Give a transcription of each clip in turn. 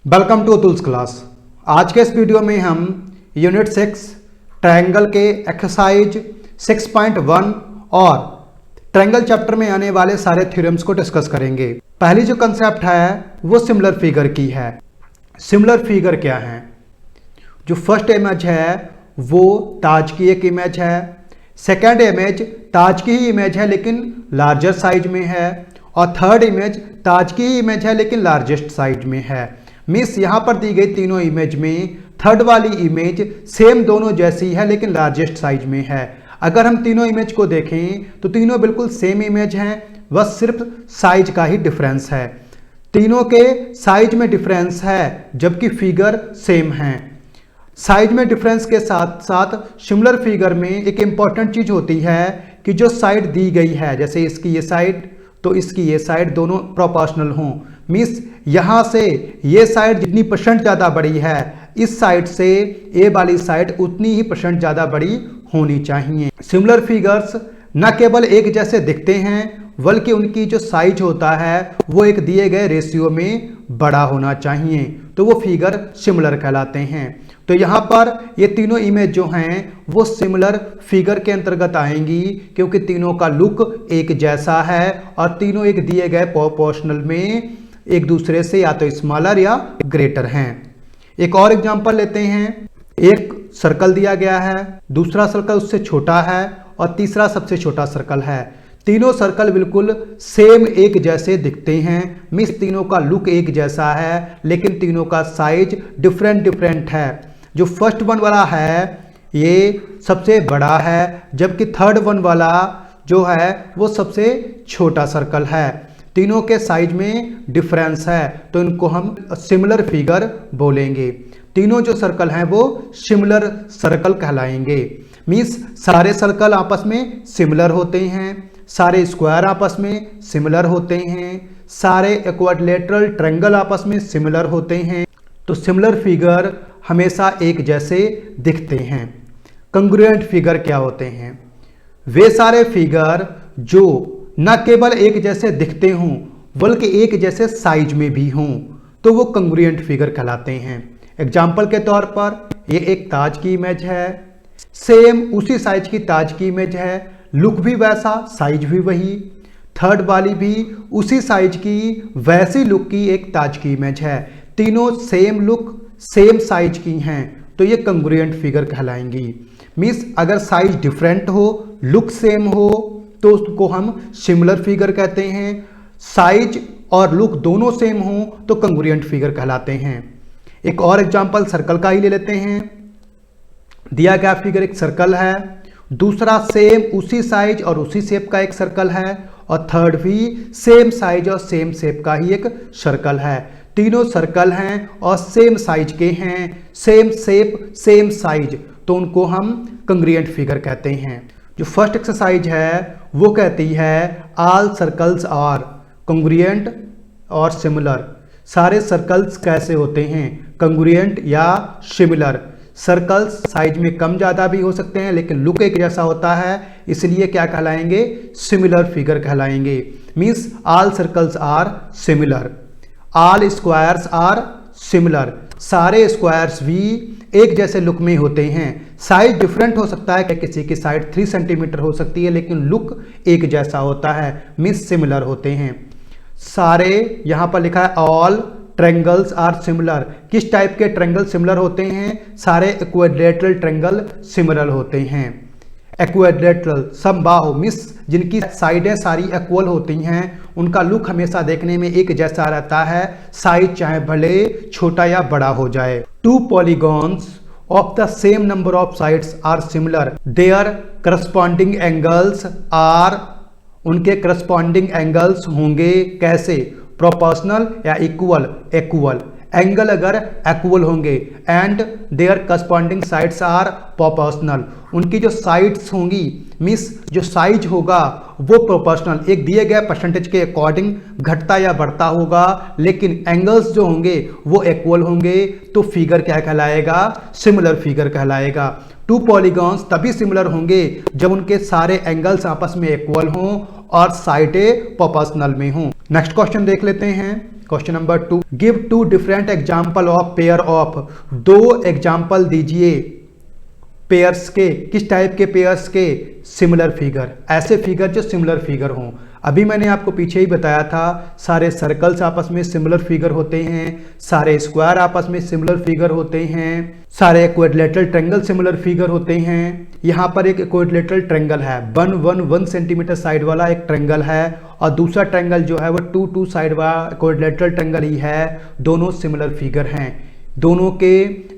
Welcome to Atul's class. आज के इस वीडियो में हम यूनिट 6 ट्रायंगल के एक्सरसाइज 6.1 और ट्रायंगल चैप्टर में आने वाले सारे थ्योरम्स को डिस्कस करेंगे। पहली जो कंसेप्ट है वो सिमिलर फिगर की है। सिमिलर फिगर क्या है? जो फर्स्ट इमेज है वो ताज की एक इमेज है। सेकेंड इमेज ताज की ही इमेज है लेकिन लार्जर साइज में है, और थर्ड इमेज ताज की ही इमेज है लेकिन लार्जेस्ट साइज में है। मिस यहाँ पर दी गई तीनों इमेज में थर्ड वाली इमेज सेम दोनों जैसी है लेकिन लार्जेस्ट साइज में है। अगर हम तीनों इमेज को देखें तो तीनों बिल्कुल सेम इमेज हैं, बस सिर्फ साइज का ही डिफरेंस है। तीनों के साइज में डिफरेंस है जबकि फिगर सेम है। साइज में डिफरेंस के साथ साथ सिमिलर फिगर में एक इंपॉर्टेंट चीज होती है कि जो साइड दी गई है, जैसे इसकी ये साइड तो इसकी ये साइड दोनों प्रोपोर्शनल हों। मीन्स यहां से ये साइड जितनी परसेंट ज्यादा बड़ी है, इस साइड से ये वाली साइड उतनी ही परसेंट ज्यादा बड़ी होनी चाहिए। सिमिलर फिगर्स न केवल एक जैसे दिखते हैं बल्कि उनकी जो साइज होता है वो एक दिए गए रेशियो में बड़ा होना चाहिए, तो वो फिगर सिमिलर कहलाते हैं। तो यहाँ पर ये तीनों इमेज जो हैं वो सिमिलर फिगर के अंतर्गत आएंगी क्योंकि तीनों का लुक एक जैसा है और तीनों एक दिए गए प्रोपोर्शनल में एक दूसरे से या तो स्मॉलर या ग्रेटर हैं। एक और एग्जांपल लेते हैं। एक सर्कल दिया गया है, दूसरा सर्कल उससे छोटा है और तीसरा सबसे छोटा सर्कल है। तीनों सर्कल बिल्कुल सेम एक जैसे दिखते हैं। मीन्स तीनों का लुक एक जैसा है लेकिन तीनों का साइज डिफरेंट है। जो फर्स्ट वन वाला है ये सबसे बड़ा है जबकि थर्ड वन वाला जो है वो सबसे छोटा सर्कल है। तीनों के साइज में डिफरेंस है तो इनको हम सिमिलर फिगर बोलेंगे। तीनों जो सर्कल हैं वो सिमिलर सर्कल कहलाएंगे। मीन्स सारे सर्कल आपस में सिमिलर होते हैं, सारे स्क्वायर आपस में सिमिलर होते हैं, सारे इक्विलैटरल ट्रायंगल आपस में सिमिलर होते हैं। तो सिमिलर फिगर हमेशा एक जैसे दिखते हैं। कंग्रुएंट फिगर क्या होते हैं? वे सारे फिगर जो न केवल एक जैसे दिखते हों बल्कि एक जैसे साइज में भी हों तो वो कंग्रुएंट फिगर कहलाते हैं। एग्जाम्पल के तौर पर ये एक ताज की इमेज है, सेम उसी साइज की ताज की इमेज है, लुक भी वैसा साइज भी वही। थर्ड वाली भी उसी साइज की वैसी लुक की एक ताज की इमेज है। तीनों सेम लुक सेम साइज की हैं तो ये कंग्रुएंट फिगर कहलाएंगी। मीन्स अगर साइज डिफरेंट हो, लुक सेम हो तो उसको हम सिमिलर फिगर कहते हैं। साइज और लुक दोनों सेम हो तो कंग्रुएंट फिगर कहलाते हैं। एक और एग्जांपल सर्कल का ही ले लेते हैं। दिया गया फिगर एक सर्कल है, दूसरा सेम उसी साइज और उसी शेप का एक सर्कल है और थर्ड भी सेम साइज और सेम शेप का ही एक सर्कल है। तीनों सर्कल हैं और सेम साइज के हैं, सेम शेप सेम साइज, तो उनको हम कंग्रुएंट फिगर कहते हैं। जो फर्स्ट एक्सरसाइज है वो कहती है ऑल सर्कल्स आर कंग्रुएंट और सिमिलर। सारे सर्कल्स कैसे होते हैं? कंग्रुएंट या सिमिलर। सर्कल्स साइज में कम ज़्यादा भी हो सकते हैं लेकिन लुक एक जैसा होता है, इसलिए क्या कहलाएंगे? सिमिलर फिगर कहलाएंगे। Means all circles are similar. All squares are similar. सारे स्क्वायर्स भी एक जैसे लुक में होते हैं। साइज डिफरेंट हो सकता है, किसी की साइड 3 सेंटीमीटर हो सकती है लेकिन लुक एक जैसा होता है, मीन्स सिमिलर होते हैं। सारे यहाँ पर लिखा है ऑल ट्रायंगल्स आर सिमिलर। किस टाइप के ट्रायंगल सिमिलर होते हैं? सारे इक्विलैटरल ट्रायंगल सिमिलर होते हैं। इक्विलैटरल समबाहु मिस जिनकी साइडें सारी इक्वल होती हैं उनका लुक हमेशा देखने में एक जैसा रहता है, साइज चाहे भले छोटा या बड़ा हो जाए। Two polygons of the same number of sides are similar, their corresponding angles are, उनके करस्पॉन्डिंग एंगल्स होंगे कैसे? प्रोपोर्शनल या इक्वल? इक्वल। एंगल अगर इक्वल होंगे and their corresponding sides are proportional, उनकी जो साइड्स होंगी मीन्स जो साइज होगा वो प्रोपोर्शनल एक दिए गए परसेंटेज के अकॉर्डिंग घटता या बढ़ता होगा, लेकिन एंगल्स जो होंगे वो इक्वल होंगे तो फिगर क्या कहलाएगा? सिमिलर फिगर कहलाएगा। टू पॉलीगॉन्स तभी सिमिलर होंगे जब उनके सारे एंगल्स आपस में इक्वल हों और साइडें प्रोपोर्शनल में हों। नेक्स्ट क्वेश्चन देख लेते हैं। Question number 2, give 2 different example of pair of, 2 example दीजिए पेयर्स के, किस टाइप के पेयर्स के, सिमिलर फिगर, ऐसे फिगर जो सिमिलर फिगर हों। अभी मैंने आपको पीछे ही बताया था, सारे सर्कल्स आपस में सिमिलर फिगर होते हैं, सारे स्क्वायर आपस में सिमिलर फिगर होते हैं, सारे क्वाड्रिलेटरल ट्रायंगल सिमिलर फिगर होते हैं। यहाँ पर एक क्वाड्रिलेटरल ट्रायंगल है, 1 सेंटीमीटर साइड वाला एक ट्रायंगल है, और दूसरा ट्रायंगल जो है वो 2 साइड वाला क्वाड्रिलेटरल ट्रायंगल ही है। दोनों सिमिलर फिगर हैं, दोनों के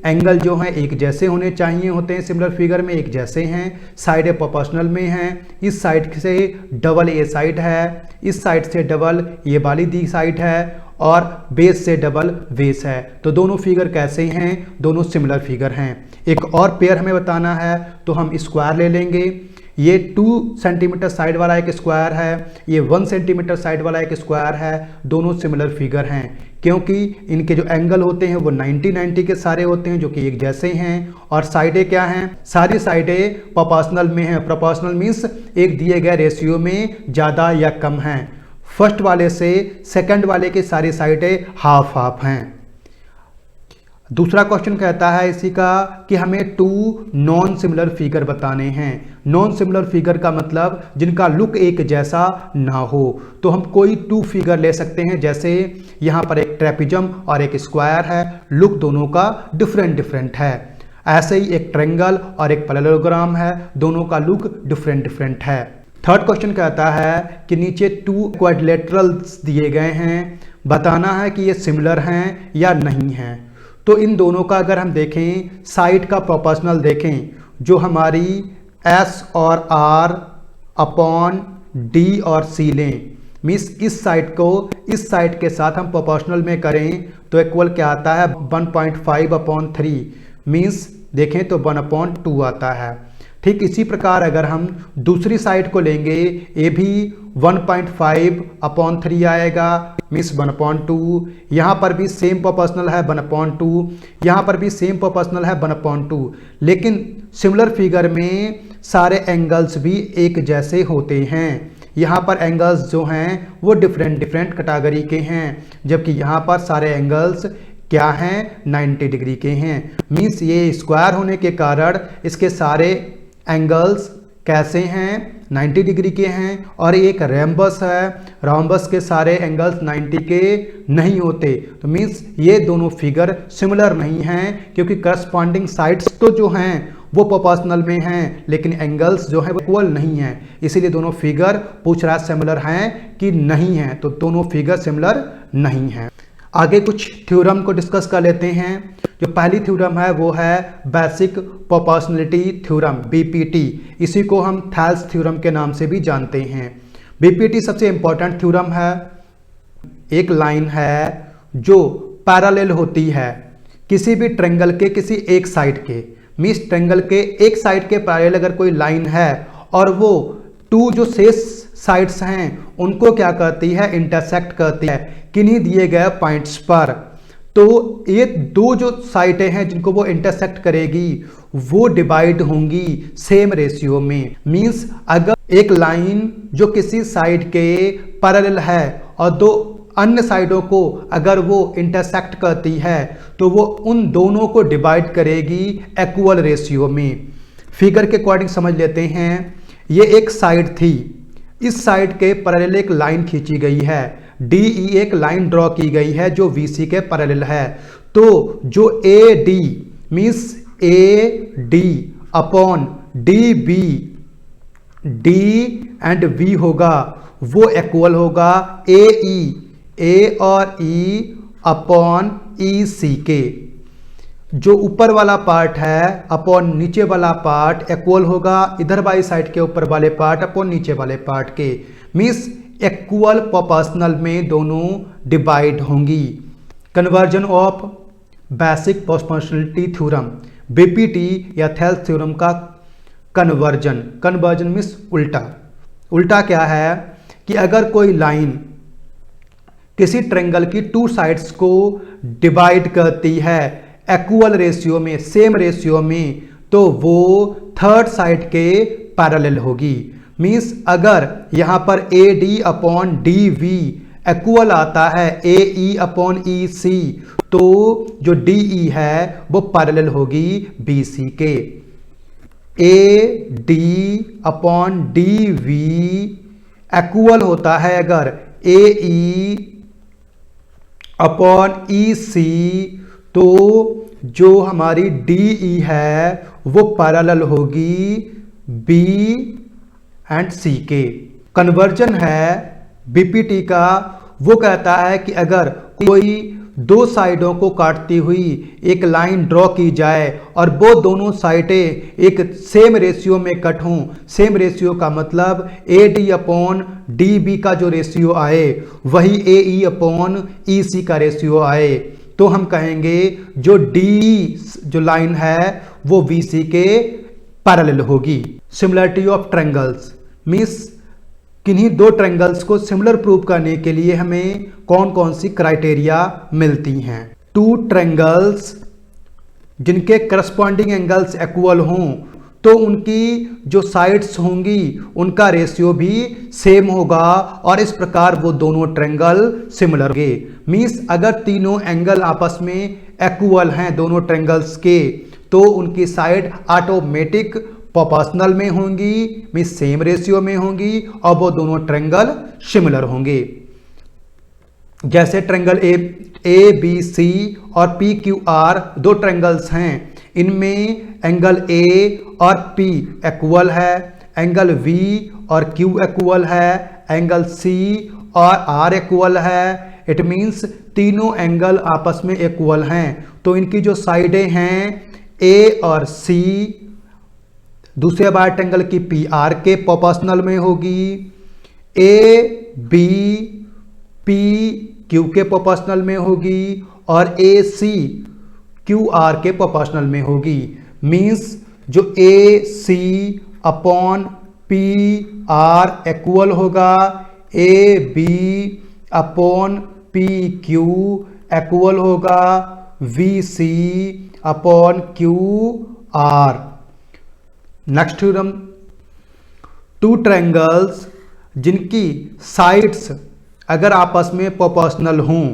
एंगल जो हैं एक जैसे होने चाहिए होते हैं, सिमिलर फिगर में एक जैसे हैं, साइडें प्रोपोर्शनल में हैं। इस साइड से डबल ए साइड है, इस साइड से डबल ये वाली दी साइड है, और बेस से डबल बेस है। तो दोनों फिगर कैसे हैं, दोनों सिमिलर फिगर हैं। एक और पेयर हमें बताना है तो हम स्क्वायर ले लेंगे। ये 2 सेंटीमीटर साइड वाला एक स्क्वायर है, ये 1 सेंटीमीटर साइड वाला एक स्क्वायर है, दोनों सिमिलर फिगर हैं क्योंकि इनके जो एंगल होते हैं वो 90 के सारे होते हैं जो कि एक जैसे हैं। और साइडें क्या हैं, सारी साइडें प्रोपोर्शनल में हैं। प्रोपोर्शनल मीन्स एक दिए गए रेशियो में ज़्यादा या कम हैं। फर्स्ट वाले से सेकंड वाले की सारी साइडें हाफ हाफ हैं। दूसरा क्वेश्चन कहता है इसी का कि हमें 2 नॉन सिमिलर फिगर बताने हैं। नॉन सिमिलर फिगर का मतलब जिनका लुक एक जैसा ना हो। तो हम कोई 2 फिगर ले सकते हैं, जैसे यहाँ पर एक ट्रेपिजम और एक स्क्वायर है, लुक दोनों का डिफरेंट है। ऐसे ही एक ट्रायंगल और एक पैरेललोग्राम है, दोनों का लुक डिफरेंट है। थर्ड क्वेश्चन कहता है कि नीचे 2 क्वाड्रिलेटरल्स दिए गए हैं, बताना है कि ये सिमिलर हैं या नहीं हैं। तो इन दोनों का अगर हम देखें, साइड का प्रोपोर्शनल देखें, जो हमारी एस और आर अपॉन डी और सी लें, मीन्स इस साइड को इस साइड के साथ हम प्रोपोर्शनल में करें तो इक्वल क्या आता है 1.5/3, मीन्स देखें तो 1/2 आता है। ठीक इसी प्रकार अगर हम दूसरी साइड को लेंगे, ये भी 1.5/3 आएगा, मीन्स 1/2। यहाँ पर भी सेम प्रोपोर्शनल है 1/2, यहाँ पर भी सेम प्रोपोर्शनल है 1/2। लेकिन सिमिलर फिगर में सारे एंगल्स भी एक जैसे होते हैं। यहाँ पर एंगल्स जो हैं वो डिफरेंट कैटेगरी के हैं, जबकि यहाँ पर सारे एंगल्स क्या हैं 90 डिग्री के हैं। मीन्स ये स्क्वायर होने के कारण इसके सारे एंगल्स कैसे हैं 90 डिग्री के हैं। और एक रैम्बस है, रॉम्बस के सारे एंगल्स 90 के नहीं होते। तो मीन्स ये दोनों फिगर सिमिलर नहीं हैं, क्योंकि करस्पॉन्डिंग साइड्स तो जो हैं वो प्रोपोर्शनल में हैं, लेकिन एंगल्स जो है वो इक्वल नहीं हैं। इसीलिए दोनों फिगर पूछ रहा है सिमिलर हैं कि नहीं हैं, तो दोनों फिगर सिमिलर नहीं हैं। आगे कुछ थ्योरम को डिस्कस कर लेते हैं। जो पहली थ्योरम है वो है बेसिक प्रोपोर्शनलिटी थ्योरम, बीपीटी। इसी को हम थेल्स थ्योरम के नाम से भी जानते हैं। बीपीटी सबसे इंपॉर्टेंट थ्योरम है। एक लाइन है जो पैरेलल होती है किसी भी ट्रायंगल के किसी एक साइड के, मीन्स ट्रायंगल के एक साइड के पैरेलल अगर कोई लाइन है और वो 2 जो शेष साइड्स हैं उनको क्या करती है, इंटरसेक्ट करती है किन्हीं दिए गए पॉइंट्स पर। तो ये 2 जो साइडें हैं जिनको वो इंटरसेक्ट करेगी वो डिवाइड होंगी सेम रेशियो में। मींस अगर एक लाइन जो किसी साइड के पैरेलल है और 2 अन्य साइडों को अगर वो इंटरसेक्ट करती है तो वो उन दोनों को डिवाइड करेगी इक्वल रेशियो में। फिगर के अकॉर्डिंग समझ लेते हैं। ये एक साइड थी, इस साइड के पैरेलल एक लाइन खींची गई है, DE एक लाइन ड्रॉ की गई है जो VC के पैरेलल है। तो जो AD means AD upon DB, D and V होगा वो इक्वल होगा AE, A और E अपॉन EC के। जो ऊपर वाला पार्ट है अपॉन नीचे वाला पार्ट इक्वल होगा इधर वाली साइड के ऊपर वाले पार्ट अपॉन नीचे वाले पार्ट के। मीन्स इक्वल प्रोपोर्शनल में दोनों डिवाइड होंगी। Conversion of basic proportionality theorem, BPT या थेल्स थ्योरम का कन्वर्जन मीन्स उल्टा क्या है कि अगर कोई लाइन किसी ट्रायंगल की 2 साइड्स को डिवाइड करती है इक्वल रेशियो में, सेम रेशियो में, तो वो थर्ड साइड के पैरेलल होगी। मीन्स अगर यहाँ पर AD अपॉन DV इक्वल आता है ए ई अपॉन ई सी, तो जो डी ई है वो पैरेलल होगी बी सी के। A D upon D V equal होता है अगर ए ई अपॉन ई सी, तो जो हमारी डी ई है वो पैरेलल होगी बी एंड सी के। कन्वर्जन है बीपीटी का, वो कहता है कि अगर कोई दो साइडों को काटती हुई एक लाइन ड्रॉ की जाए और वो दोनों साइडें एक सेम रेशियो में कट हों, सेम रेशियो का मतलब A D upon D B का जो रेशियो आए वही ए ई अपॉन ई सी का रेशियो आए, तो हम कहेंगे जो डी जो लाइन है वो बी सी के पैरेलल होगी। सिमिलरिटी ऑफ ट्रायंगल्स मींस किन्हीं दो ट्रायंगल्स को सिमिलर प्रूव करने के लिए हमें कौन कौन सी क्राइटेरिया मिलती हैं। टू ट्रायंगल्स जिनके करस्पॉन्डिंग एंगल्स इक्वल हों तो उनकी जो साइड्स होंगी उनका रेशियो भी सेम होगा और इस प्रकार वो दोनों ट्रायंगल सिमिलर होंगे। मींस अगर तीनों एंगल आपस में इक्वल हैं दोनों ट्रायंगल्स के, तो उनकी साइड ऑटोमेटिक प्रोपोर्शनल में होंगी, मींस सेम रेशियो में होंगी और वो दोनों ट्रायंगल सिमिलर होंगे। जैसे ट्रायंगल ए बी सी और पी क्यू आर दो ट्रायंगल्स हैं, इनमें एंगल ए और पी इक्वल है, एंगल वी और क्यू इक्वल है, एंगल सी और आर इक्वल है। इट मींस तीनों एंगल आपस में इक्वल हैं, तो इनकी जो साइडें हैं ए और सी दूसरे बार एंगल की पी आर के प्रोपोर्शनल में होगी, ए बी पी क्यू के प्रोपोर्शनल में होगी और ए सी क्यू आर के प्रोपोर्शनल में होगी। मींस जो A C upon P R equal होगा A B upon P Q equal होगा B C upon Q R. Next theorem, two triangles जिनकी साइड्स अगर आपस में प्रोपोर्शनल हों,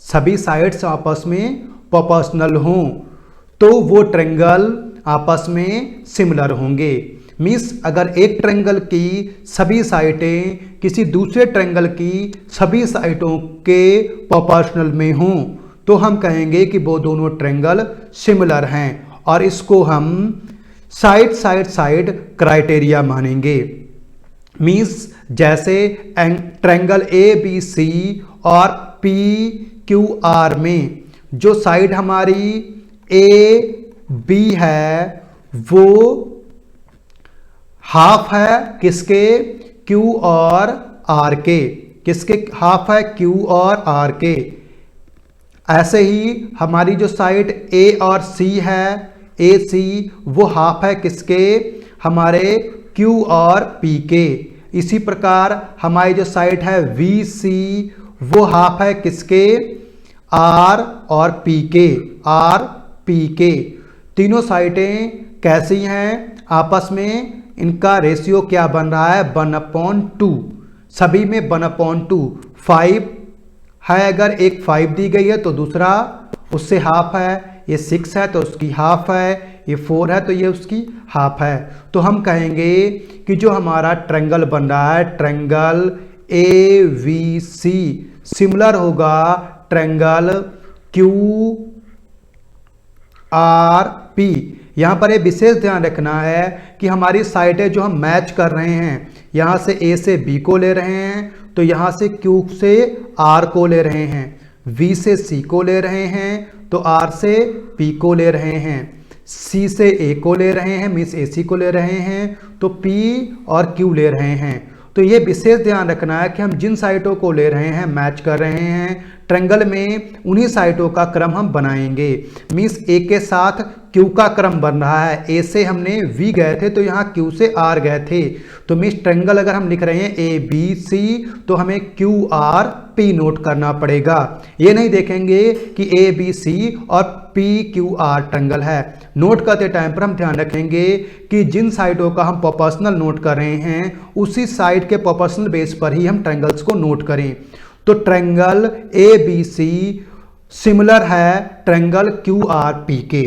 सभी साइड्स आपस में प्रोपोर्शनल हों, तो वो ट्रायंगल आपस में सिमिलर होंगे। मींस अगर एक ट्रायंगल की सभी साइडें किसी दूसरे ट्रायंगल की सभी साइडों के प्रोपोर्शनल में हों, तो हम कहेंगे कि वो दोनों ट्रायंगल सिमिलर हैं और इसको हम साइड क्राइटेरिया मानेंगे। मींस जैसे ट्रायंगल ए बी सी और पी क्यू आर में जो साइड हमारी ए बी है वो हाफ है किसके, क्यू और आर के, किसके हाफ है, क्यू और आर के। ऐसे ही हमारी जो साइड ए और सी है, ए सी वो हाफ है किसके, हमारे क्यू और पी के। इसी प्रकार हमारी जो साइड है वी सी वो हाफ है किसके, आर और पी के, आर पी के। तीनों साइडें कैसी हैं आपस में, इनका रेशियो क्या बन रहा है 1/2, सभी में 1/2। 5 है, अगर एक 5 दी गई है तो दूसरा उससे हाफ है, ये 6 है तो उसकी हाफ है, ये 4 है तो ये उसकी हाफ है। तो हम कहेंगे कि जो हमारा ट्रायंगल बन रहा है triangle A we C similar होगा ट्रायंगल क्यू आर पी। यहाँ पर ये विशेष ध्यान रखना है कि हमारी साइडें जो हम मैच कर रहे हैं, यहाँ से ए से बी को ले रहे हैं तो यहाँ से क्यू से आर को ले रहे हैं, वी से सी को ले रहे हैं तो आर से पी को ले रहे हैं, सी से ए को ले रहे हैं मीन्स ए सी को ले रहे हैं तो पी और क्यू ले रहे हैं। तो ये विशेष ध्यान रखना है कि हम जिन साइटों को ले रहे हैं मैच कर रहे हैं ट्रायंगल में, उन्हीं साइटों का क्रम हम बनाएंगे। मीन्स ए के साथ क्यू का क्रम बन रहा है, ए से हमने वी गए थे तो यहाँ क्यू से आर गए थे, तो मीन्स ट्रायंगल अगर हम लिख रहे हैं ए बी सी तो हमें क्यू आर पी नोट करना पड़ेगा। ये नहीं देखेंगे कि ए बी सी और पी क्यू आर ट्रायंगल है। नोट करते टाइम पर हम ध्यान रखेंगे कि जिन साइडों का हम प्रोपोर्शनल नोट कर रहे हैं उसी साइड के प्रोपोर्शनल बेस पर ही हम ट्रायंगल्स को नोट करें। तो triangle A B C similar है ट्रायंगल क्यू आर पी के।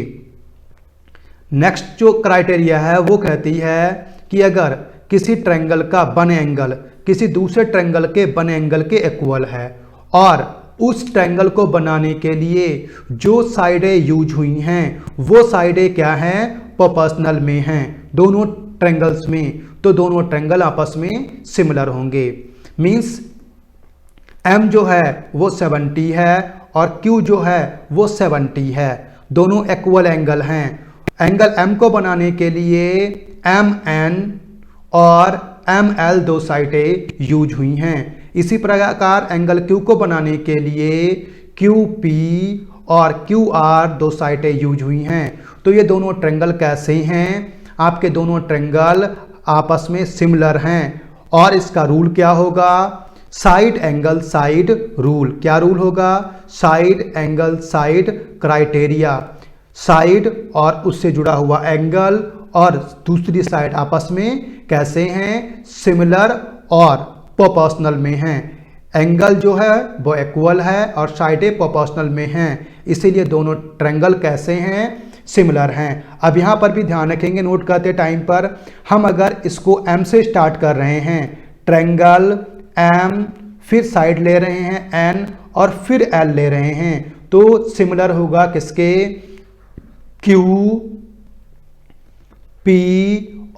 नेक्स्ट जो क्राइटेरिया है वो कहती है कि अगर किसी ट्रायंगल का वन एंगल किसी दूसरे ट्रायंगल के वन एंगल के इक्वल है और उस ट्रायंगल को बनाने के लिए जो साइडें यूज हुई हैं वो साइडें क्या हैं, प्रोपोर्शनल में हैं दोनों ट्रायंगल्स में, तो दोनों ट्रायंगल आपस में सिमिलर होंगे। मींस M जो है वो 70 है और Q जो है वो 70 है, दोनों इक्वल एंगल हैं। एंगल M को बनाने के लिए MN और ML दो साइडें यूज हुई हैं। इसी प्रकार एंगल Q को बनाने के लिए QP और QR दो साइडें यूज हुई हैं। तो ये दोनों ट्रायंगल कैसे हैं, आपके दोनों ट्रायंगल आपस में सिमिलर हैं और इसका रूल क्या होगा, साइड एंगल साइड रूल। क्या रूल होगा, side angle side criteria. Side और उससे जुड़ा हुआ एंगल और दूसरी साइड आपस में कैसे हैं, सिमिलर और प्रोपोर्शनल में हैं। एंगल जो है वो इक्वल है और साइडें प्रोपोर्शनल में हैं, इसीलिए दोनों ट्रायंगल कैसे हैं, सिमिलर हैं। अब यहाँ पर भी ध्यान रखेंगे नोट करते टाइम पर, हम अगर इसको M से स्टार्ट कर रहे हैं, ट्रायंगल M फिर साइड ले रहे हैं N और फिर L ले रहे हैं, तो सिमिलर होगा किसके, Q P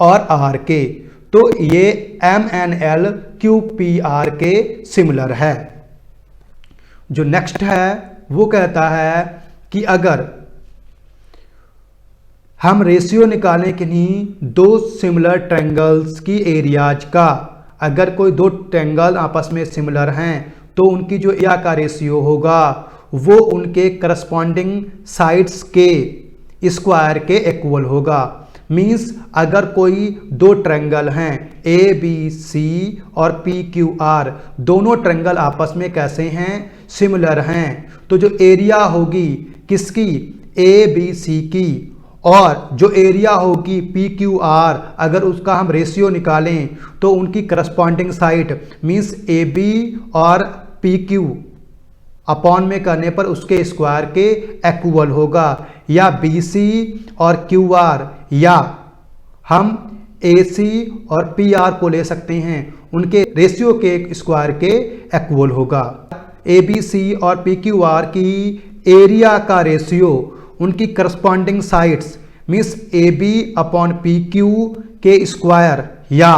और R के। तो ये MNL QPR के सिमिलर है। जो नेक्स्ट है वो कहता है कि अगर हम रेशियो निकालें किन्हीं दो सिमिलर ट्रायंगल्स की एरियाज का, अगर कोई दो ट्रायंगल आपस में सिमिलर हैं तो उनकी जो एरिया का रेशियो होगा वो उनके करस्पॉन्डिंग साइड्स के स्क्वायर के इक्वल होगा। मींस अगर कोई दो ट्रायंगल हैं ए बी सी और पी क्यू आर, दोनों ट्रायंगल आपस में कैसे हैं, सिमिलर हैं, तो जो एरिया होगी किसकी, ए बी सी की, और जो एरिया होगी पी क्यू आर, अगर उसका हम रेशियो निकालें तो उनकी corresponding side means A B और पी क्यू अपॉन में करने पर उसके स्क्वायर के इक्वल होगा, या बी सी और क्यू आर, या हम ए सी और पी आर को ले सकते हैं, उनके रेशियो के स्क्वायर के इक्वल होगा। ए बी सी और पी क्यू आर की एरिया का रेशियो उनकी corresponding sides means A B upon P Q के स्क्वायर, या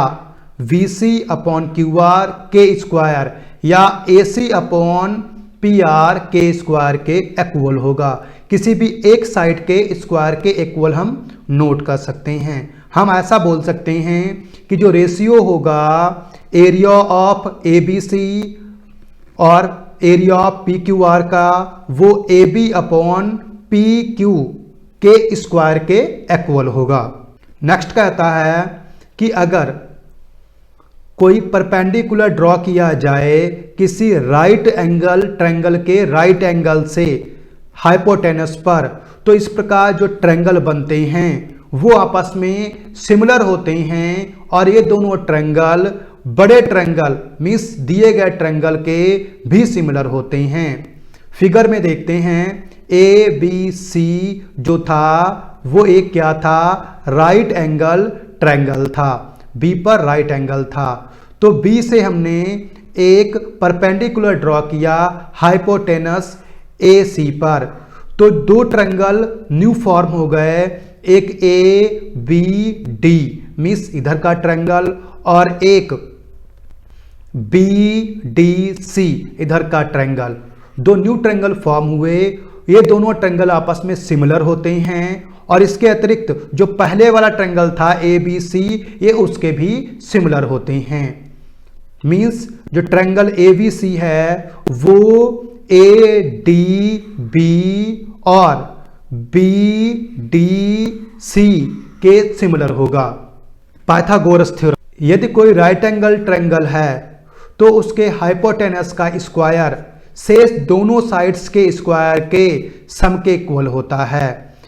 V C upon Q R के स्क्वायर, या A C upon P R के स्क्वायर के इक्वल होगा। किसी भी एक साइड के स्क्वायर के इक्वल हम नोट कर सकते हैं। हम ऐसा बोल सकते हैं कि जो रेशियो होगा area of A B C और area of P Q R का, वो A B upon P Q के स्क्वायर के इक्वल होगा। नेक्स्ट कहता है कि अगर कोई परपेंडिकुलर ड्रॉ किया जाए किसी राइट एंगल ट्रायंगल के राइट एंगल से हाइपोटेनस पर, तो इस प्रकार जो ट्रायंगल बनते हैं वो आपस में सिमिलर होते हैं और ये दोनों ट्रायंगल बड़े ट्रायंगल मींस दिए गए ट्रायंगल के भी सिमिलर होते हैं। फिगर में देखते हैं ए बी सी जो था वो एक क्या था, राइट एंगल ट्रायंगल था, बी पर राइट एंगल था, तो बी से हमने एक परपेंडिकुलर ड्रॉ किया हाइपोटेनस ए सी पर, तो दो ट्रायंगल न्यू फॉर्म हो गए, एक ए बी डी मींस इधर का ट्रायंगल और एक बी डी सी इधर का ट्रायंगल, दो न्यू ट्रायंगल फॉर्म हुए। ये दोनों ट्रायंगल आपस में सिमिलर होते हैं और इसके अतिरिक्त जो पहले वाला ट्रायंगल था ए बी सी, ये उसके भी सिमिलर होते हैं। मींस जो ट्रायंगल ए बी सी है वो ए डी बी और बी डी सी के सिमिलर होगा। पाइथागोरस थ्योरम, यदि कोई राइट एंगल ट्रायंगल है तो उसके हाइपोटेनस का स्क्वायर शेष दोनों साइड्स के स्क्वायर के सम के इक्वल होता है।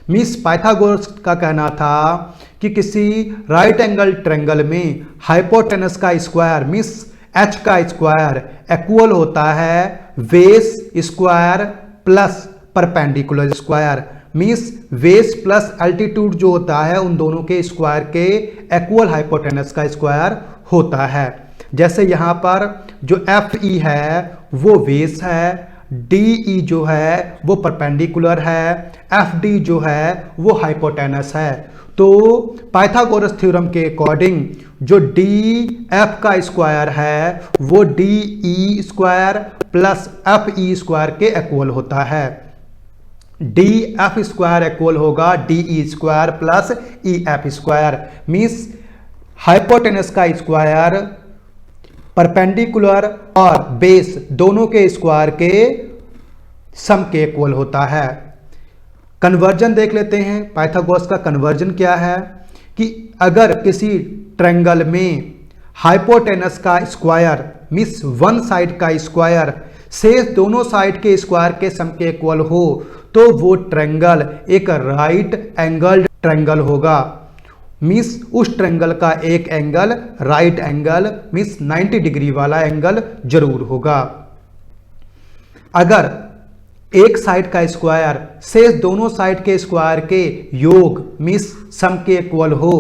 मिस पाइथागोरस का कहना था कि किसी राइट एंगल ट्रायंगल में हाइपोटेनस का स्क्वायर मिस h का स्क्वायर इक्वल होता है base square plus perpendicular square. Means base plus altitude जो होता है उन दोनों के स्क्वायर के इक्वल हाइपोटेनस का स्क्वायर होता है। जैसे यहाँ पर जो एफ ई है वो बेस है, डी ई जो है वो परपेंडिकुलर है, एफ डी जो है वो हाइपोटेनस है। तो पाइथागोरस थ्योरम के अकॉर्डिंग जो डी एफ का स्क्वायर है वो D E square plus F E square के इक्वल होता है। डी एफ स्क्वायर इक्वल होगा D E square plus E F square. Means hypotenuse का स्क्वायर परपेंडिकुलर और बेस दोनों के स्क्वायर के सम के इक्वल होता है। कन्वर्जन देख लेते हैं। पाइथागोरस का कन्वर्जन क्या है कि अगर किसी ट्रायंगल में हाइपोटेनस का स्क्वायर मींस वन साइड का स्क्वायर शेष दोनों साइड के स्क्वायर के सम के इक्वल हो तो वो ट्रायंगल एक राइट एंगल्ड ट्रायंगल होगा। मींस उस ट्रायंगल का एक angle right angle means 90 degree वाला एंगल जरूर होगा। अगर एक साइड का स्क्वायर शेष दोनों साइड के स्क्वायर के योग मींस सम के इक्वल हो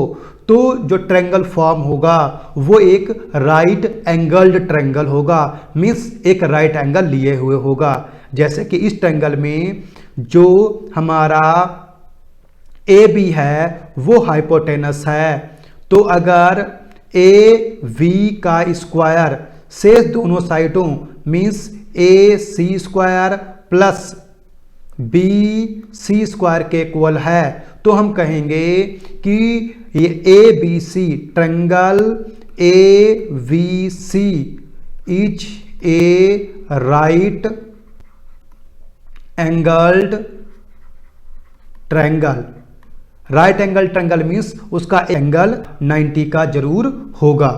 तो जो ट्रायंगल फॉर्म होगा वो एक राइट एंगल्ड ट्रायंगल होगा। मींस एक राइट एंगल लिए हुए होगा। जैसे कि इस ट्रायंगल में जो हमारा ए बी है वो हाइपोटेनस है, तो अगर ए वी का स्क्वायर शेष दोनों साइडों means A C square plus B C square के इक्वल है तो हम कहेंगे कि ये A B C triangle A we C is a right angled triangle. Right angle triangle means उसका एंगल 90 का जरूर होगा।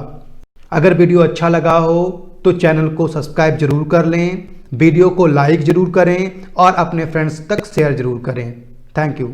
अगर वीडियो अच्छा लगा हो तो चैनल को सब्सक्राइब जरूर कर लें, वीडियो को लाइक जरूर करें और अपने फ्रेंड्स तक शेयर जरूर करें। Thank you.